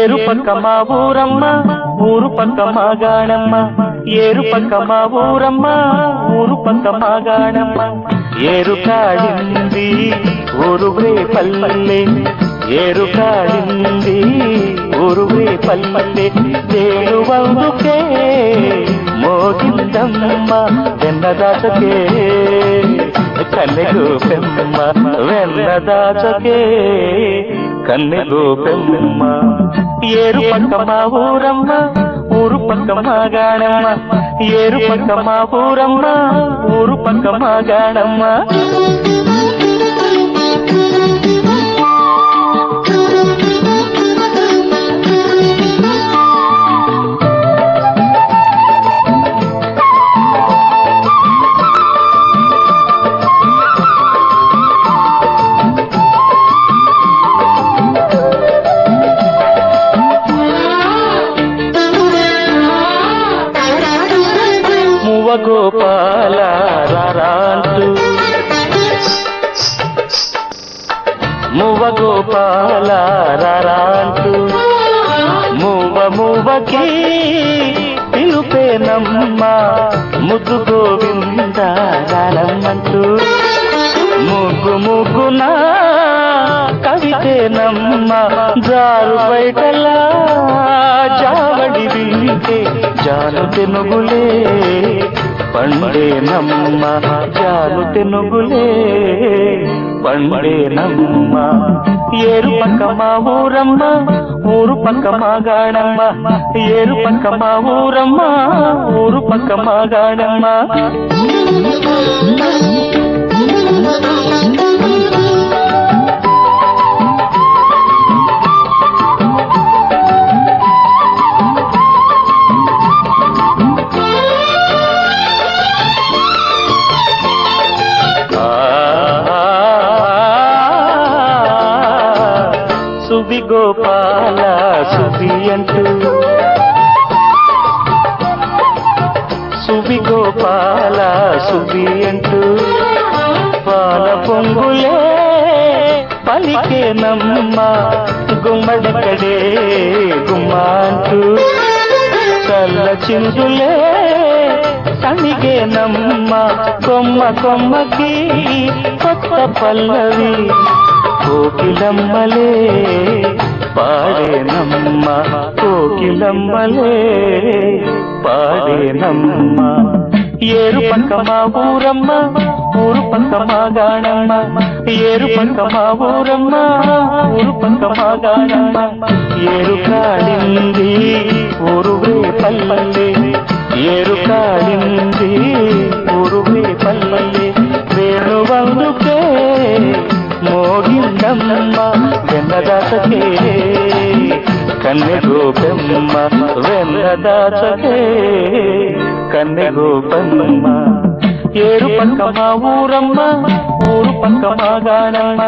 ఏరు పక్క మా ఊరమ్మ ఊరు పక్క మా గాణమ్మ ఏరు పక్క మా ఊరమ్మ ఊరు పక్క మా గాణమ్మ ఏరు కాడింది ఊరువే పల్లె ఏరు కాడింది ఊరువే పల్లె తేలువందుకే మోగిందమ్మ వెన్నదాసకే కన్నెగు పెమ్మ వెన్నదాసకే కన్నెగు పెమ్మ ఏరు పక్క మా ఊరమ్మ ఊరు పక్క మా గాణమ్మ ఏరు పక్క మా ఊరమ్మ ఊరు పక్క మా గాణమ్మ గోపాల రారాంటూ మువ్వ గోపాల రారాంటూ మువ్వకి పిలుపేనమ్మ ముద్దు గోవింద రారమ్మంటూ ముగ్గున కవితేనమ్మ జారు బయటలా జావడి వింటే జాను తెనుగులే పండేనమ్మ జాను తెనుగులే పండేనమ్మ ఏరు పక్క మా ఊరమ్మ ఊరు పక్క మా గాణమ్మ ఏరు పక్క మా ఊరమ్మ ఊరు పక్క మా గాణమ్మ సుబి గోపాల సుబి అంటూ సుబి గోపాల సుబి అంటూ పాల పొంగులే పలికేనమ్మ గుమ్మడకడే గుమ్మ అంటూ చల్ల చిందులే తణిగేనమ్మ కొమ్మకి కొత్త పల్లవి కోకిలమ్మలే పాడేనమ్మ కోకిలమ్మలే పాడేనమ్మ ఏరు పక్క మా ఊరమ్మ ఊరు పక్క మా గాణమ్మ ఏరు పక్క మా ఊరమ్మ ఊరు పక్క మా గాణమ్మ ఏరు కాడింది ఊరువే పల్లె ఏరు కాడింది ఊరువే పల్లె వేణువందుకే మోగిందమ్మ వెన్నదాసకే కన్నెగు పెమ్మ వెన్నదాసకే కన్నెగు పెమ్మ ఏరు పక్క మా ఊరమ్మ ఊరు పక్క మా గాణమ్మ